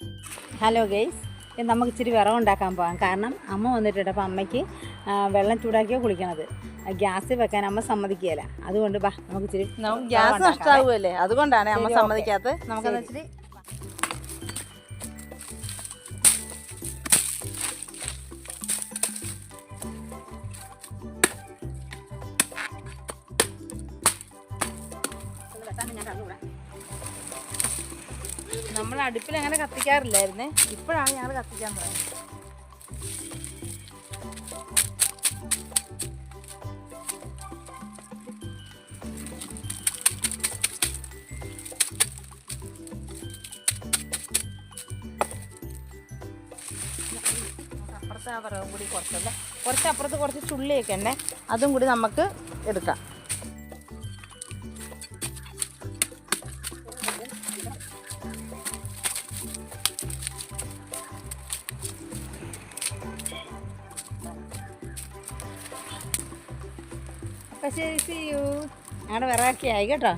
Hello guys, നമുക്ക് ഇച്ചിരി വിറകുണ്ടാക്കാൻ പോകാം. കാരണം അമ്മ വന്നിട്ടുണ്ട്. അപ്പോൾ അമ്മയ്ക്ക് വെള്ളം ചൂടാക്കിയോ കുളിക്കണത്. ഗ്യാസ് വെക്കാൻ അമ്മ സമ്മതിക്കുകയില്ല. അതുകൊണ്ട് നമുക്ക് ഇച്ചിരി ഗ്യാസ് നഷ്ടമാവുമല്ലേ, അതുകൊണ്ടാണ് അമ്മ സമ്മതിക്കാത്തത്. നമുക്കെന്ന് ഇച്ചിരി നമ്മൾ അടുപ്പിൽ അങ്ങനെ കത്തിക്കാറില്ലായിരുന്നേ, ഇപ്പോഴാണ് ഞങ്ങൾ കത്തിക്കാൻ തുടങ്ങിയത്. അപ്പുറത്തെ ആ വിറകും കൂടി കുറച്ചല്ലേ, കുറച്ചപ്പുറത്ത് കുറച്ച് ചുള്ളിയൊക്കെ ഉണ്ടേ, അതും കൂടി നമുക്ക് എടുക്കാം. അപ്പോൾ ശരി, സീ യു. ഞങ്ങളുടെ വിറകൊക്കെ ആയി കേട്ടോ.